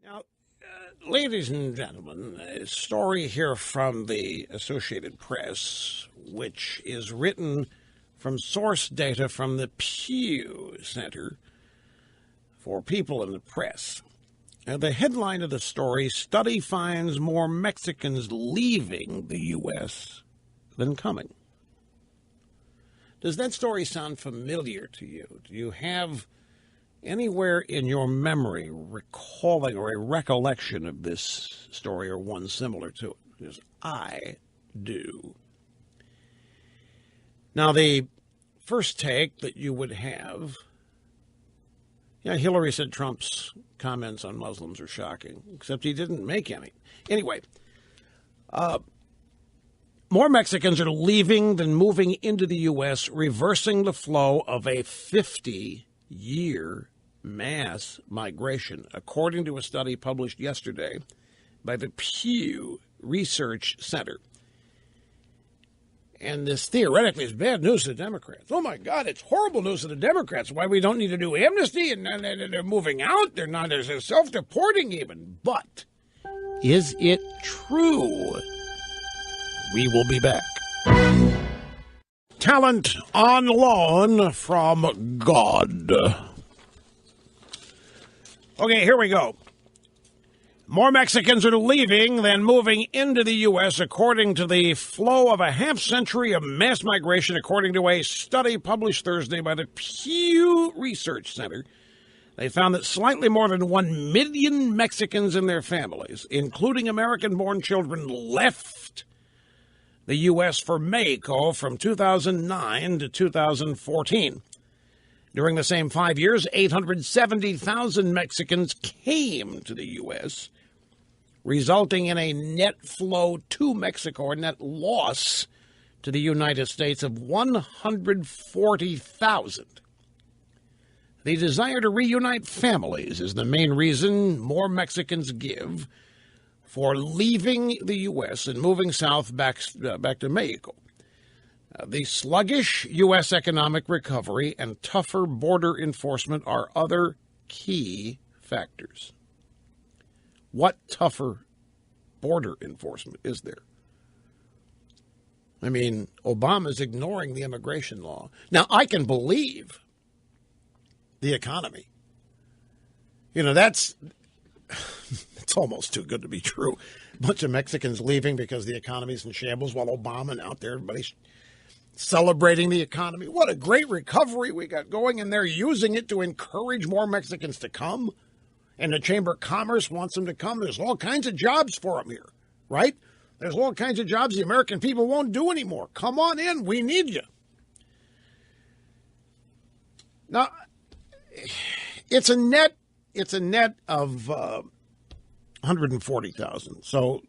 Now, ladies and gentlemen, a story here from the Associated Press, which is written from source data from the Pew Center for People in the Press. Now, the headline of the story, Study Finds More Mexicans Leaving the U.S. Than Coming. Does that story sound familiar to you? Do you have anywhere in your memory recalling or a recollection of this story or one similar to it? Because I do. Now, the first take that you would have, Hillary said Trump's comments on Muslims are shocking, except he didn't make any. Anyway, more Mexicans are leaving than moving into the U.S., reversing the flow of a 50-year mass migration, according to a study published yesterday by the Pew Research Center. And this theoretically is bad news to the Democrats. Oh, my God, it's horrible news to the Democrats. Why we don't need to do amnesty, and they're moving out. They're self-deporting even. But is it true? We will be back. Talent on loan from God. Okay, here we go. More Mexicans are leaving than moving into the U.S., according to the flow of a half-century of mass migration, according to a study published Thursday by the Pew Research Center. They found that slightly more than 1 million Mexicans and their families, including American-born children, left the U.S. for Mexico from 2009 to 2014. During the same 5 years, 870,000 Mexicans came to the U.S., resulting in a net flow to Mexico, or net loss to the United States of 140,000. The desire to reunite families is the main reason more Mexicans give for leaving the U.S. and moving south back to Mexico. The sluggish U.S. economic recovery and tougher border enforcement are other key factors. What tougher border enforcement is there? I mean, Obama's ignoring the immigration law. Now, I can believe the economy. It's almost too good to be true. A bunch of Mexicans leaving because the economy's in shambles while Obama out there, everybody's celebrating the economy. What a great recovery we got going, and they're using it to encourage more Mexicans to come. And the Chamber of Commerce wants them to come. There's all kinds of jobs for them here, right? There's all kinds of jobs the American people won't do anymore. Come on in. We need you. Now, it's a net of 140,000. So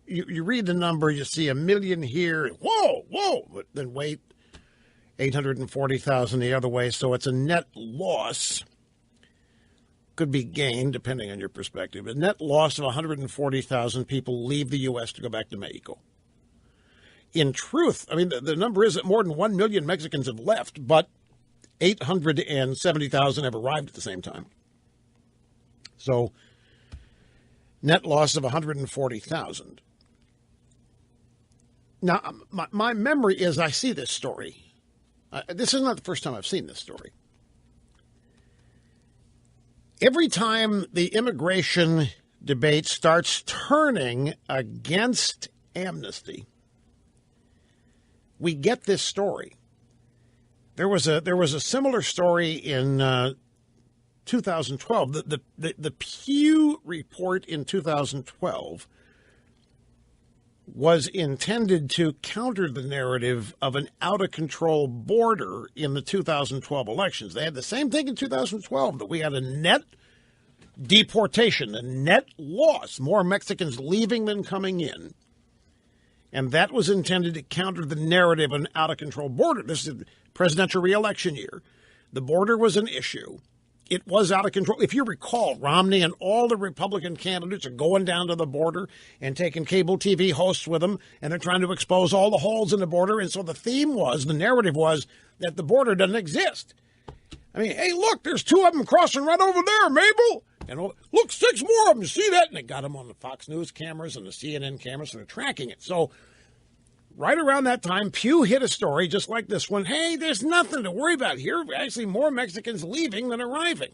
you read the number, you see 1 million here. Whoa, but then wait, 840,000 the other way. So it's a net loss. Could be gain, depending on your perspective. A net loss of 140,000 people leave the U.S. to go back to Mexico. In truth, I mean, the number is that more than 1 million Mexicans have left, but 870,000 have arrived at the same time. So, net loss of 140,000. Now, my memory is I see this story. This is not the first time I've seen this story. Every time the immigration debate starts turning against amnesty, we get this story. There was a similar story in 2012. The Pew report in 2012 was intended to counter the narrative of an out-of-control border in the 2012 elections. They had the same thing in 2012, that we had a net deportation, a net loss, more Mexicans leaving than coming in. And that was intended to counter the narrative of an out-of-control border. This is the presidential re-election year. The border was an issue. It was out of control. If you recall, Romney and all the Republican candidates are going down to the border and taking cable TV hosts with them, and they're trying to expose all the holes in the border. And so the narrative was that the border doesn't exist. I mean, hey, look, there's two of them crossing right over there, Mabel. And look, 6 more of them. See that? And they got them on the Fox News cameras and the CNN cameras, so they're tracking it. So right around that time, Pew hit a story just like this one. Hey, there's nothing to worry about here. Actually, more Mexicans leaving than arriving.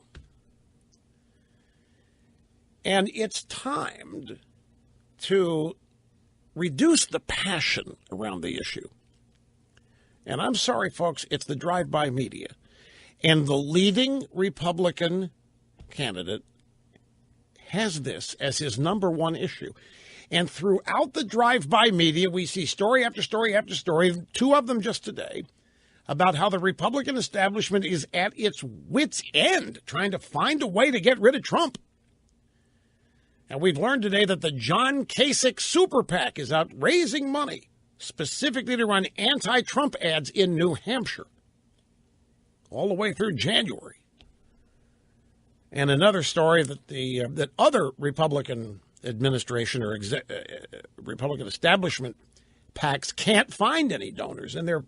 And it's timed to reduce the passion around the issue. And I'm sorry, folks, it's the drive-by media. And the leading Republican candidate has this as his number one issue. And throughout the drive-by media, we see story after story after story, 2 of them just today, about how the Republican establishment is at its wit's end trying to find a way to get rid of Trump. And we've learned today that the John Kasich Super PAC is out raising money specifically to run anti-Trump ads in New Hampshire all the way through January. And another story that that other Republican administration or Republican establishment PACs can't find any donors, and they're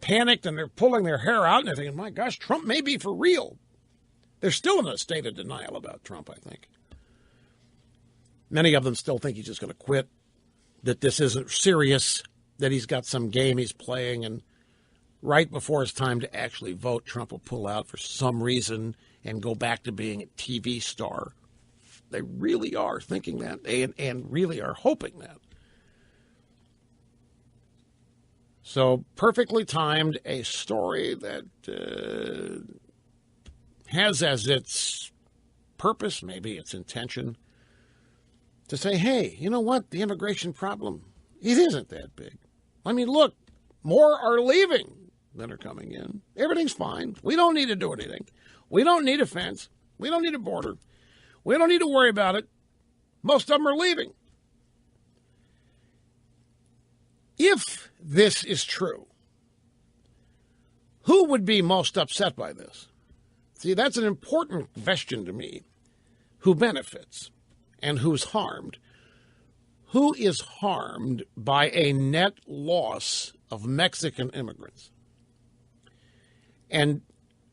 panicked and they're pulling their hair out and they're thinking, my gosh, Trump may be for real. They're still in a state of denial about Trump, I think. Many of them still think he's just going to quit, that this isn't serious, that he's got some game he's playing, and right before it's time to actually vote, Trump will pull out for some reason and go back to being a TV star. They really are thinking that and really are hoping that. So perfectly timed, a story that has as its purpose, maybe its intention, to say, hey, you know what? The immigration problem, it isn't that big. I mean, look, more are leaving than are coming in. Everything's fine. We don't need to do anything. We don't need a fence. We don't need a border. We don't need to worry about it. Most of them are leaving. If this is true, who would be most upset by this? See, that's an important question to me. Who benefits and who's harmed? Who is harmed by a net loss of Mexican immigrants? And,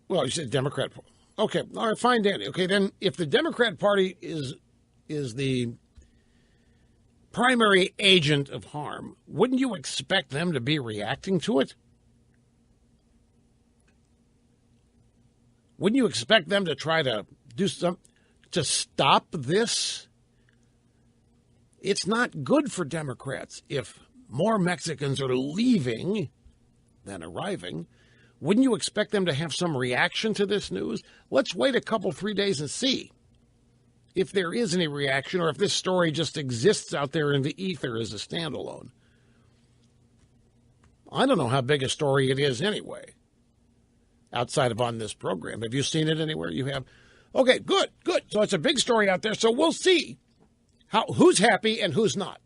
well, you said Democrat. Okay, all right, fine, Danny. Okay, then if the Democrat Party is the primary agent of harm, wouldn't you expect them to be reacting to it? Wouldn't you expect them to try to do something to stop this? It's not good for Democrats if more Mexicans are leaving than arriving. Wouldn't you expect them to have some reaction to this news? Let's wait a couple, 3 days and see if there is any reaction or if this story just exists out there in the ether as a standalone. I don't know how big a story it is anyway, outside of on this program. Have you seen it anywhere? You have? Okay, good. So it's a big story out there, so we'll see who's happy and who's not.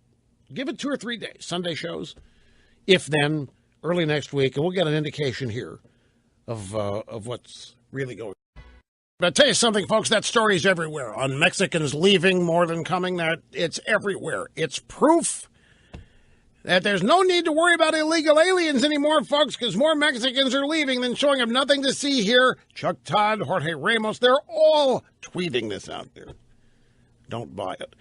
Give it 2 or 3 days, Sunday shows, if then, early next week, and we'll get an indication here of what's really going on. But I'll tell you something, folks, that story's everywhere. On Mexicans leaving more than coming, that it's everywhere. It's proof that there's no need to worry about illegal aliens anymore, folks, because more Mexicans are leaving than showing up. Nothing to see here. Chuck Todd, Jorge Ramos, they're all tweeting this out there. Don't buy it.